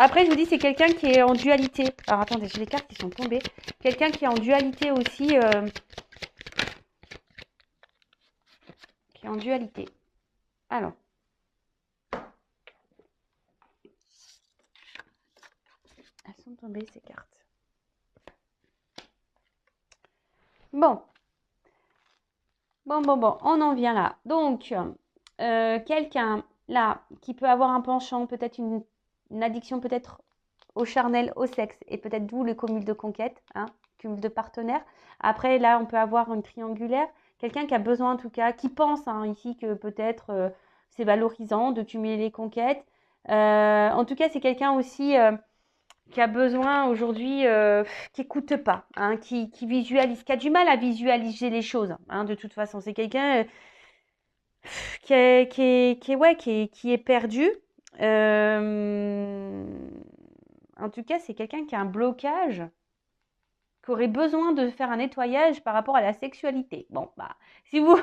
après, je vous dis, c'est quelqu'un qui est en dualité. Alors, attendez, j'ai les cartes qui sont tombées. Quelqu'un qui est en dualité aussi. Qui est en dualité. Alors. Elles sont tombées, ces cartes. Bon. Bon, on en vient là. Donc, quelqu'un, là, qui peut avoir un penchant, peut-être une addiction, peut-être au charnel, au sexe, et peut-être d'où le cumul de conquête, hein, cumul de partenaires. Après, là, on peut avoir une triangulaire. Quelqu'un qui a besoin, en tout cas, qui pense hein, ici que peut-être c'est valorisant de cumuler les conquêtes. En tout cas, c'est quelqu'un aussi qui a besoin aujourd'hui, qui n'écoute pas, hein, qui visualise, qui a du mal à visualiser les choses. Hein, de toute façon, c'est quelqu'un qui est perdu. En tout cas, c'est quelqu'un qui a un blocage, qui aurait besoin de faire un nettoyage par rapport à la sexualité. Bon, bah, si vous,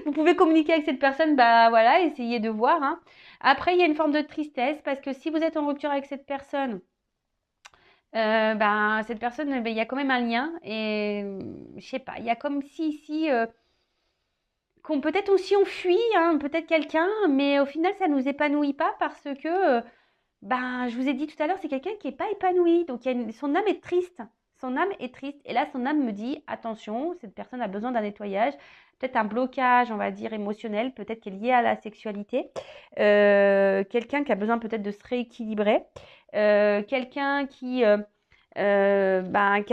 vous pouvez communiquer avec cette personne, bah voilà, essayez de voir. Hein. Après, il y a une forme de tristesse parce que si vous êtes en rupture avec cette personne, Ben, cette personne, ben, il y a quand même un lien et je sais pas, il y a comme si ici qu'on peut-être aussi on fuit, hein, peut-être quelqu'un, mais au final ça nous épanouit pas parce que ben, je vous ai dit tout à l'heure, c'est quelqu'un qui est pas épanoui, donc son âme est triste. Son âme est triste. Et là, son âme me dit, attention, cette personne a besoin d'un nettoyage, peut-être un blocage, on va dire, émotionnel, peut-être qui est lié à la sexualité. Quelqu'un qui a besoin peut-être de se rééquilibrer. Quelqu'un qui a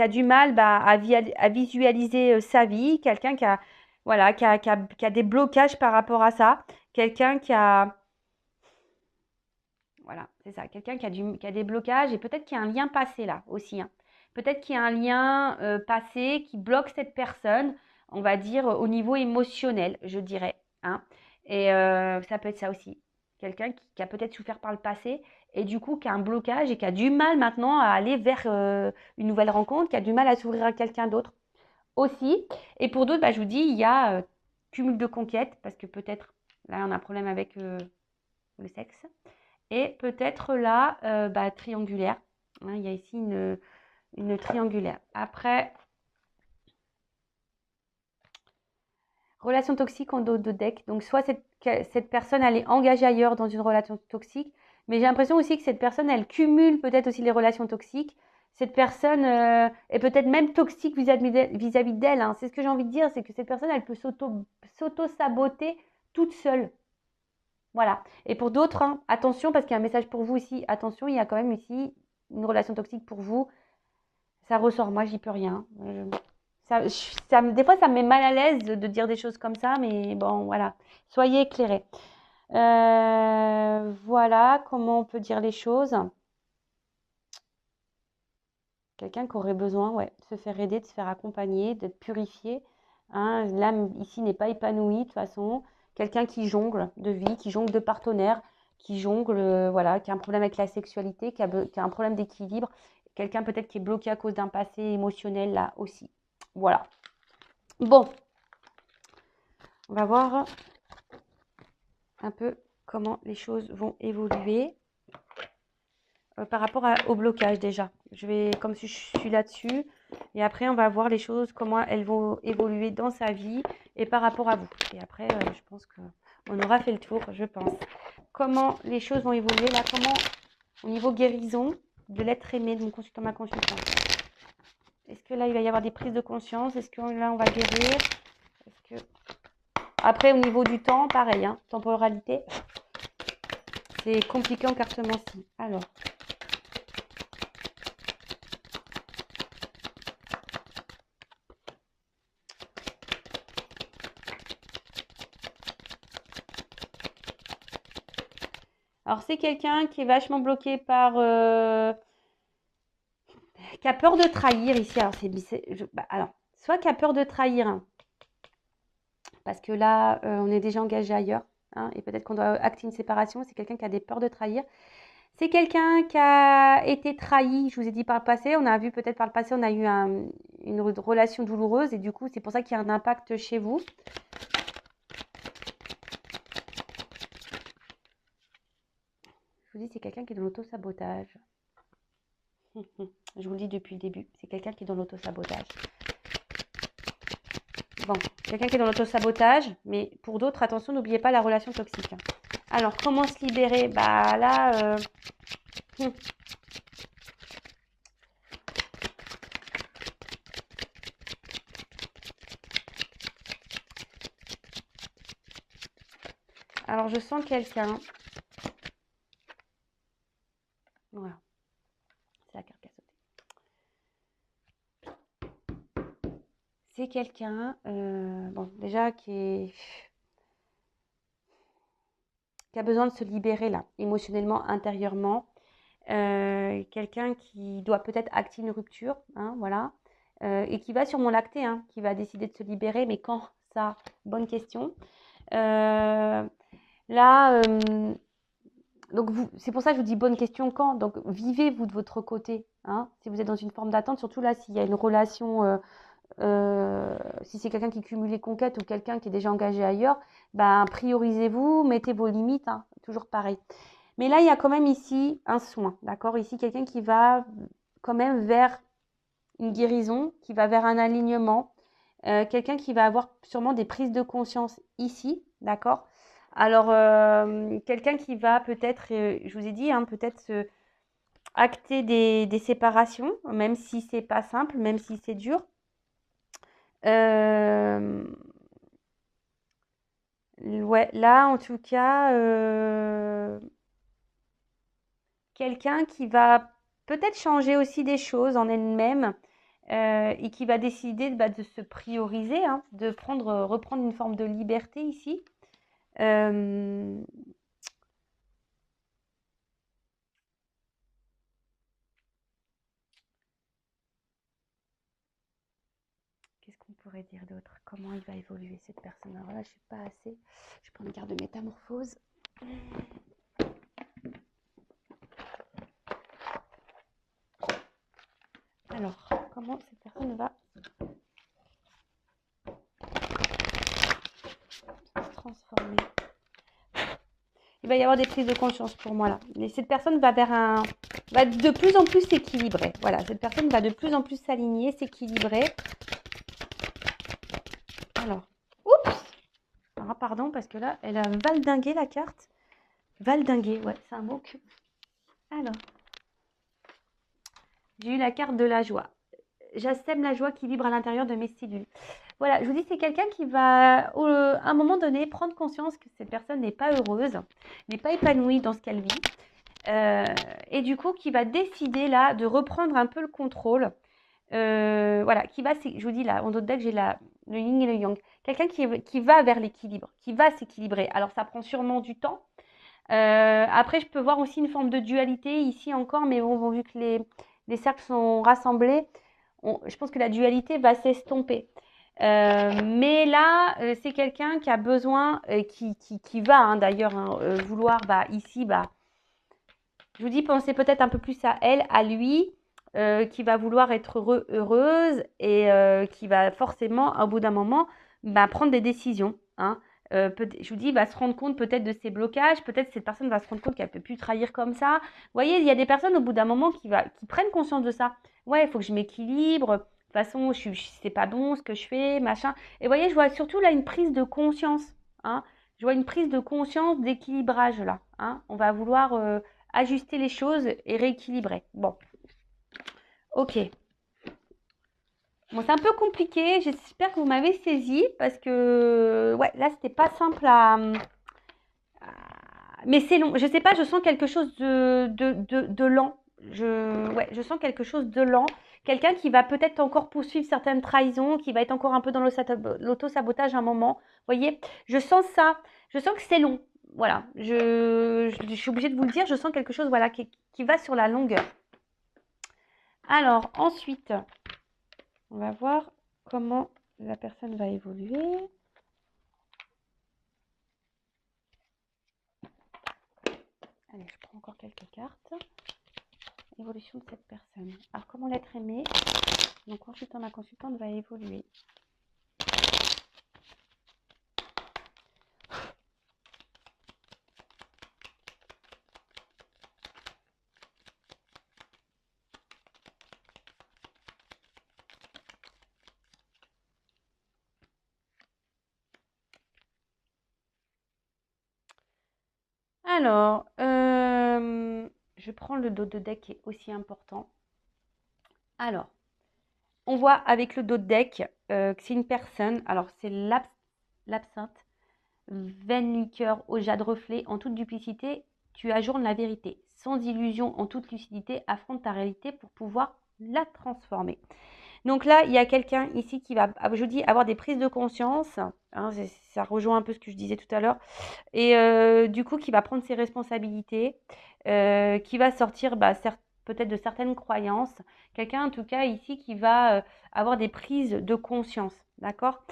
du mal à visualiser sa vie. Quelqu'un qui a, voilà, qui a des blocages par rapport à ça. Quelqu'un qui a... Voilà, c'est ça. Quelqu'un qui a des blocages et peut-être qu'il y a un lien passé là aussi, hein. Peut-être qu'il y a un lien passé qui bloque cette personne, on va dire au niveau émotionnel, je dirais, hein. Et ça peut être ça aussi. Quelqu'un qui a peut-être souffert par le passé et du coup qui a un blocage et qui a du mal maintenant à aller vers une nouvelle rencontre, qui a du mal à s'ouvrir à quelqu'un d'autre aussi. Et pour d'autres, bah, je vous dis, il y a cumul de conquêtes parce que peut-être là on a un problème avec le sexe. Et peut-être là, triangulaire. Hein, il y a ici une triangulaire. Après, relation toxique en dos de deck. Donc, soit cette personne, elle est engagée ailleurs dans une relation toxique, mais j'ai l'impression aussi que cette personne, elle cumule peut-être aussi les relations toxiques. Cette personne est peut-être même toxique vis-à-vis d'elle, hein. C'est ce que j'ai envie de dire, c'est que cette personne, elle peut s'auto-saboter toute seule. Voilà. Et pour d'autres, hein, attention, parce qu'il y a un message pour vous ici. Attention, il y a quand même ici une relation toxique pour vous. Ça ressort. Moi, j'y peux rien. Des fois, ça me met mal à l'aise de dire des choses comme ça, mais bon, voilà. Soyez éclairés. Voilà comment on peut dire les choses. Quelqu'un qui aurait besoin, ouais, de se faire aider, de se faire accompagner, d'être purifié. Hein, l'âme ici n'est pas épanouie de toute façon. Quelqu'un qui jongle de vie, qui jongle de partenaires, qui jongle, voilà, qui a un problème avec la sexualité, qui a un problème d'équilibre. Quelqu'un peut-être qui est bloqué à cause d'un passé émotionnel là aussi. Voilà. Bon, on va voir un peu comment les choses vont évoluer. Par rapport au blocage déjà. Je vais, comme je suis là-dessus, et après on va voir les choses, comment elles vont évoluer dans sa vie et par rapport à vous. Et après, je pense qu'on aura fait le tour, je pense. Comment les choses vont évoluer là, comment au niveau guérison de l'être aimé de mon consultant, ma consultante. Est-ce que là il va y avoir des prises de conscience? Est-ce que là on va guérir? Est-ce que... Après au niveau du temps, pareil, hein, temporalité, c'est compliqué en cartomancie. Alors... Alors, c'est quelqu'un qui est vachement bloqué par... qui a peur de trahir ici. Alors, alors soit qui a peur de trahir, hein, parce que là, on est déjà engagé ailleurs, hein, et peut-être qu'on doit acter une séparation. C'est quelqu'un qui a des peurs de trahir. C'est quelqu'un qui a été trahi, je vous ai dit par le passé. On a vu peut-être par le passé, on a eu une relation douloureuse, et du coup, c'est pour ça qu'il y a un impact chez vous. Je vous dis, c'est quelqu'un qui est dans l'auto-sabotage. Je vous le dis depuis le début, c'est quelqu'un qui est dans l'auto-sabotage. Bon, quelqu'un qui est dans l'auto-sabotage, mais pour d'autres, attention, n'oubliez pas la relation toxique. Alors, comment se libérer? Bah là, Alors, je sens quelqu'un. Voilà, c'est la carte qui a sauté. C'est quelqu'un, bon, déjà qui a besoin de se libérer là, émotionnellement, intérieurement. Quelqu'un qui doit peut-être acter une rupture, hein, voilà, et qui va sûrement l'acter, hein, qui va décider de se libérer, mais quand ça? Bonne question. Là, donc c'est pour ça que je vous dis bonne question quand. Donc vivez-vous de votre côté, hein, si vous êtes dans une forme d'attente, surtout là s'il y a une relation, si c'est quelqu'un qui cumule les conquêtes ou quelqu'un qui est déjà engagé ailleurs, ben priorisez-vous, mettez vos limites, hein, toujours pareil. Mais là, il y a quand même ici un soin, d'accord? Ici, quelqu'un qui va quand même vers une guérison, qui va vers un alignement. Quelqu'un qui va avoir sûrement des prises de conscience ici, d'accord? Alors, quelqu'un qui va peut-être, je vous ai dit, hein, peut-être acter des séparations, même si c'est pas simple, même si c'est dur. Ouais, là, en tout cas, quelqu'un qui va peut-être changer aussi des choses en elle-même et qui va décider de se prioriser, hein, de reprendre une forme de liberté ici. Euh, Qu'est-ce qu'on pourrait dire d'autre? Comment il va évoluer cette personne? Alors là, je suis pas assez. Je prends une carte de métamorphose. Alors, comment cette personne va se transformer? Il va y avoir des prises de conscience pour moi là. Et cette personne va va de plus en plus s'équilibrer. Voilà, cette personne va de plus en plus s'aligner, s'équilibrer. Alors, oups! Ah, pardon, parce que là, elle a valdingué la carte. Valdinguer, ouais, c'est un mot que... Alors, j'ai eu la carte de la joie. J'assème la joie qui vibre à l'intérieur de mes cellules. Voilà, je vous dis, c'est quelqu'un qui va, à un moment donné, prendre conscience que cette personne n'est pas heureuse, n'est pas épanouie dans ce qu'elle vit. Et du coup, qui va décider là de reprendre un peu le contrôle. Voilà, je vous dis là, en d'autres decks, j'ai le yin et le yang. Quelqu'un qui va vers l'équilibre, qui va s'équilibrer. Alors, ça prend sûrement du temps. Après, je peux voir aussi une forme de dualité ici encore, mais bon, vu que les cercles sont rassemblés, je pense que la dualité va s'estomper. Mais là, c'est quelqu'un qui a besoin, qui va hein, d'ailleurs hein, vouloir, ici, je vous dis, pensez peut-être un peu plus à elle, à lui, qui va vouloir être heureuse et qui va forcément, au bout d'un moment, prendre des décisions. Hein. Je vous dis, il va se rendre compte peut-être de ses blocages, peut-être cette personne va se rendre compte qu'elle ne peut plus trahir comme ça. Vous voyez, il y a des personnes au bout d'un moment qui prennent conscience de ça. Ouais, il faut que je m'équilibre. De toute façon, c'est pas bon ce que je fais, machin. Et vous voyez, je vois surtout là une prise de conscience. Hein. Je vois une prise de conscience d'équilibrage là. Hein. On va vouloir ajuster les choses et rééquilibrer. Bon, ok. Bon, c'est un peu compliqué. J'espère que vous m'avez saisi parce que, ouais, là, c'était pas simple mais c'est long. Je sais pas, je sens quelque chose de lent. Ouais, je sens quelque chose de lent. Quelqu'un qui va peut-être encore poursuivre certaines trahisons, qui va être encore un peu dans l'auto-sabotage à un moment. Vous voyez, je sens ça. Je sens que c'est long. Voilà, je suis obligée de vous le dire. Je sens quelque chose voilà, qui va sur la longueur. Alors, ensuite, on va voir comment la personne va évoluer. Allez, je prends encore quelques cartes. Évolution de cette personne. Alors, comment l'être aimé? Donc, consultant, ma consultante va évoluer. Alors, je prends le dos de deck qui est aussi important. Alors, on voit avec le dos de deck que c'est une personne. Alors, c'est l'absinthe, veine liqueur au jade reflet en toute duplicité. Tu ajournes la vérité. Sans illusion, en toute lucidité, affronte ta réalité pour pouvoir la transformer. Donc là, il y a quelqu'un ici qui va, je vous dis, avoir des prises de conscience. Hein, ça rejoint un peu ce que je disais tout à l'heure. Et du coup, qui va prendre ses responsabilités, qui va sortir peut-être de certaines croyances. Quelqu'un, en tout cas, ici, qui va avoir des prises de conscience. D'accord?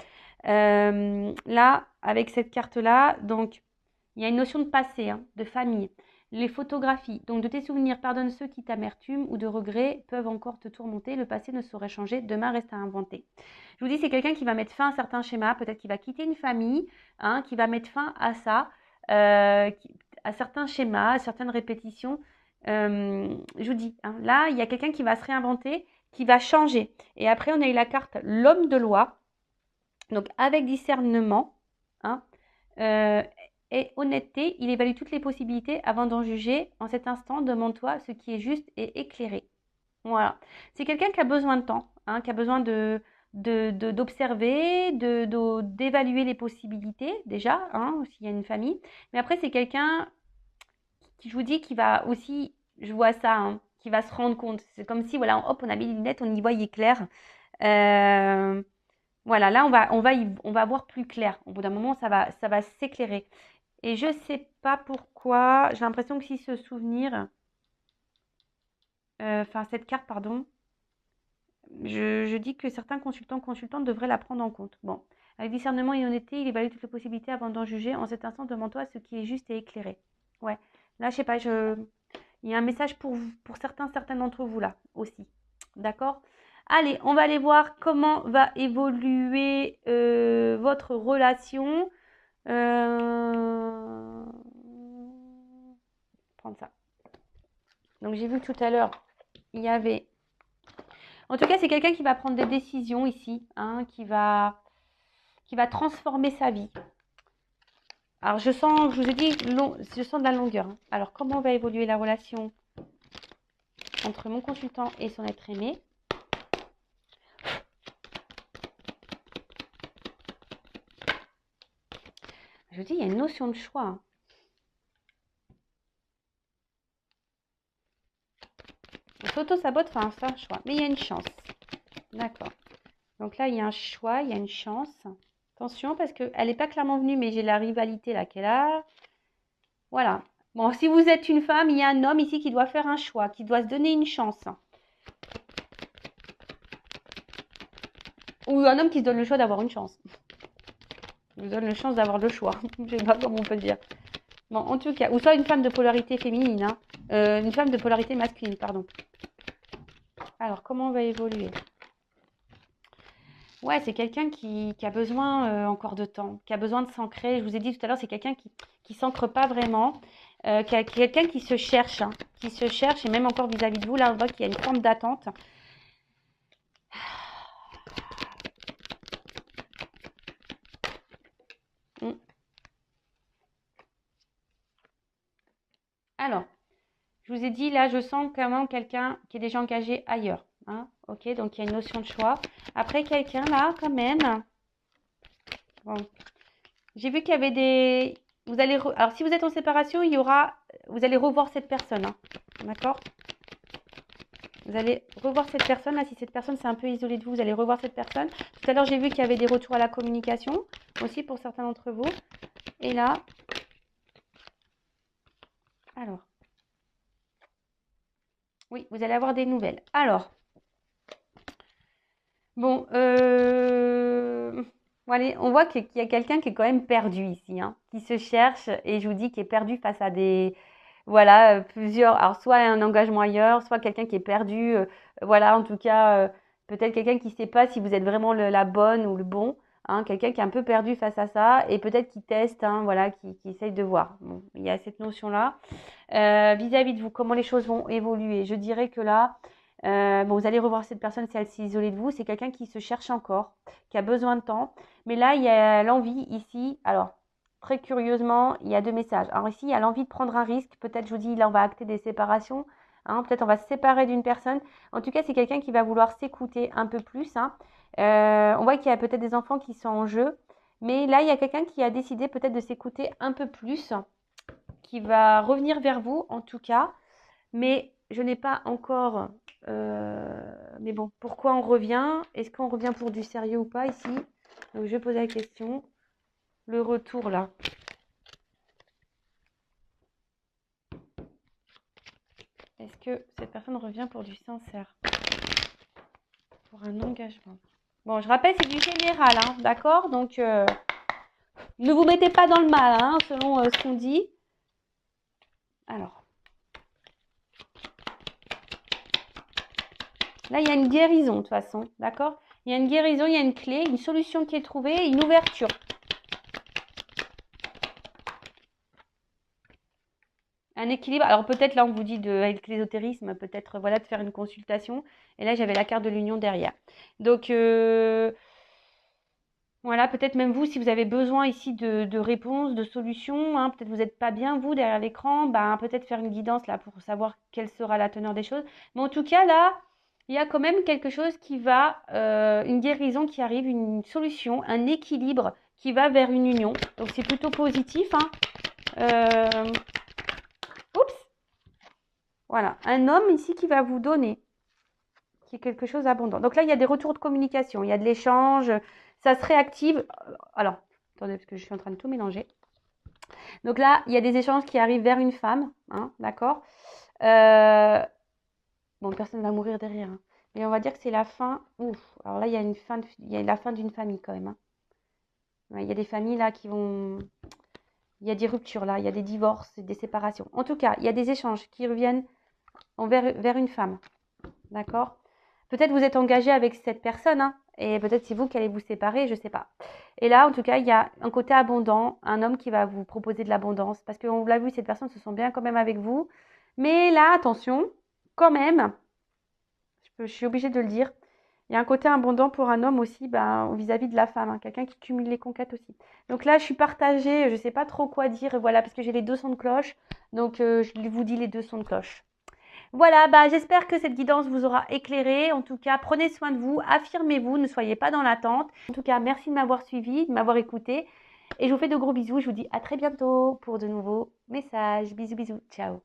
Là, avec cette carte-là, donc, il y a une notion de passé, hein, de famille. Les photographies, donc de tes souvenirs, pardonne ceux qui t'amertument ou de regrets peuvent encore te tourmenter. Le passé ne saurait changer, demain reste à inventer. Je vous dis, c'est quelqu'un qui va mettre fin à certains schémas, peut-être qu'il va quitter une famille, hein, qui va mettre fin à ça, à certains schémas, à certaines répétitions, je vous dis, hein, là, il y a quelqu'un qui va se réinventer, qui va changer. Et après, on a eu la carte l'homme de loi. Donc, avec discernement, hein, et honnêteté, il évalue toutes les possibilités avant d'en juger. En cet instant, demande-toi ce qui est juste et éclairé. Voilà. C'est quelqu'un qui a besoin de temps, hein, qui a besoin d'observer, d'évaluer les possibilités, déjà, hein, s'il y a une famille. Mais après, c'est quelqu'un qui, je vous dis, qui va aussi, je vois ça, hein, qui va se rendre compte. C'est comme si, voilà, hop, on a mis les lunettes, on y voyait clair. Voilà, là, on va voir plus clair. Au bout d'un moment, ça va s'éclairer. Et je sais pas pourquoi, j'ai l'impression que si ce souvenir, enfin, cette carte, pardon, je dis que certains consultantes devraient la prendre en compte. Bon, avec discernement et honnêteté, il évalue toutes les possibilités avant d'en juger. En cet instant, demande-toi ce qui est juste et éclairé. Ouais, là, je sais pas, il y a un message pour certains d'entre vous là aussi. D'accord? Allez, on va aller voir comment va évoluer votre relation. Prendre ça. Donc, j'ai vu tout à l'heure, il y avait... En tout cas, c'est quelqu'un qui va prendre des décisions ici, hein, qui va transformer sa vie. Alors, je sens, je vous ai dit, je sens de la longueur. Hein. Alors, comment va évoluer la relation entre mon consultant et son être aimé? Je vous dis, il y a une notion de choix. Hein. On s'auto-sabote, enfin, c'est un choix. Mais il y a une chance. D'accord. Donc là, il y a un choix, il y a une chance. Attention, parce qu'elle n'est pas clairement venue, mais j'ai la rivalité là qu'elle a. Voilà. Bon, si vous êtes une femme, il y a un homme ici qui doit faire un choix, qui doit se donner une chance. Ou un homme qui se donne le choix d'avoir une chance. Il se donne la chance d'avoir le choix. Je sais pas comment on peut le dire. Bon, en tout cas, ou soit une femme de polarité féminine, hein. Une femme de polarité masculine, pardon. Alors, comment on va évoluer? Ouais, c'est quelqu'un qui a besoin encore de temps, qui a besoin de s'ancrer. Je vous ai dit tout à l'heure, c'est quelqu'un qui s'ancre pas vraiment, quelqu'un qui se cherche, hein, qui se cherche, et même encore vis-à-vis de vous, là, on voit qu'il y a une forme d'attente. Alors, je vous ai dit, là, je sens quand même quelqu'un qui est déjà engagé ailleurs. Hein, ok, donc il y a une notion de choix. Après, quelqu'un là, quand même. Bon. J'ai vu qu'il y avait des... Vous allez alors, si vous êtes en séparation, il y aura... Vous allez revoir cette personne. Hein, d'accord? Vous allez revoir cette personne. Là, si cette personne s'est un peu isolée de vous, vous allez revoir cette personne. Tout à l'heure, j'ai vu qu'il y avait des retours à la communication. Aussi pour certains d'entre vous. Et là... Alors... Oui, vous allez avoir des nouvelles. Alors... Bon, allez, on voit qu'il y a quelqu'un qui est quand même perdu ici, hein, qui se cherche, et je vous dis qui est perdu face à des, voilà, plusieurs, alors soit un engagement ailleurs, soit quelqu'un qui est perdu, voilà, en tout cas, peut-être quelqu'un qui ne sait pas si vous êtes vraiment la bonne ou le bon, hein, quelqu'un qui est un peu perdu face à ça, et peut-être qui teste, hein, voilà, qui essaye de voir. Bon, il y a cette notion-là. Vis-à-vis de vous, comment les choses vont évoluer? Je dirais que là, bon, vous allez revoir cette personne si elle s'est isolée de vous. C'est quelqu'un qui se cherche encore, qui a besoin de temps. Mais là, il y a l'envie ici. Alors, très curieusement, il y a deux messages. Alors ici, il y a l'envie de prendre un risque. Peut-être, je vous dis, là, on va acter des séparations. Hein, peut-être on va se séparer d'une personne. En tout cas, c'est quelqu'un qui va vouloir s'écouter un peu plus. Hein. On voit qu'il y a peut-être des enfants qui sont en jeu. Mais là, il y a quelqu'un qui a décidé peut-être de s'écouter un peu plus, qui va revenir vers vous, en tout cas. Mais je n'ai pas encore... mais bon, pourquoi on revient? Est-ce qu'on revient pour du sérieux ou pas ici? Donc, je vais poser la question. Le retour, là. Est-ce que cette personne revient pour du sincère? Pour un engagement? Bon, je rappelle, c'est du général, hein, d'accord? Donc, ne vous mettez pas dans le mal, hein, selon ce qu'on dit. Alors. Là, il y a une guérison, de toute façon, d'accord? Il y a une guérison, il y a une clé, une solution qui est trouvée, une ouverture. Un équilibre. Alors peut-être là, on vous dit avec l'ésotérisme, peut-être voilà, de faire une consultation. Et là, j'avais la carte de l'union derrière. Donc, voilà, peut-être même vous, si vous avez besoin ici de réponses, de solutions, hein, peut-être vous n'êtes pas bien, vous, derrière l'écran, ben, peut-être faire une guidance là pour savoir quelle sera la teneur des choses. Mais en tout cas, là, il y a quand même quelque chose qui va, une guérison qui arrive, une solution, un équilibre qui va vers une union. Donc, c'est plutôt positif, hein. Oups! Voilà, un homme ici qui va vous donner, qui est quelque chose d'abondant. Donc là, il y a des retours de communication, il y a de l'échange, ça se réactive. Alors, attendez, parce que je suis en train de tout mélanger. Donc là, il y a des échanges qui arrivent vers une femme, hein, d'accord. Bon, personne ne va mourir derrière, hein, mais on va dire que c'est la fin. Ouf, alors là, il y a la fin d'une famille quand même, hein. Ouais, il y a des familles là qui vont. Il y a des ruptures là, il y a des divorces, des séparations. En tout cas, il y a des échanges qui reviennent vers une femme, d'accord. Peut-être vous êtes engagé avec cette personne, hein, et peut-être c'est vous qui allez vous séparer, je ne sais pas. Et là, en tout cas, il y a un côté abondant, un homme qui va vous proposer de l'abondance, parce qu'on l'a vu, cette personne se sent bien quand même avec vous. Mais là, attention, quand même, je suis obligée de le dire, il y a un côté abondant pour un homme aussi, ben, vis-à-vis de la femme, hein, quelqu'un qui cumule les conquêtes aussi. Donc là, je suis partagée, je ne sais pas trop quoi dire, voilà, parce que j'ai les deux sons de cloche, donc je vous dis les deux sons de cloche. Voilà, bah, j'espère que cette guidance vous aura éclairé. En tout cas, prenez soin de vous, affirmez-vous, ne soyez pas dans l'attente. En tout cas, merci de m'avoir suivi, de m'avoir écouté. Et je vous fais de gros bisous. Je vous dis à très bientôt pour de nouveaux messages. Bisous, bisous. Ciao.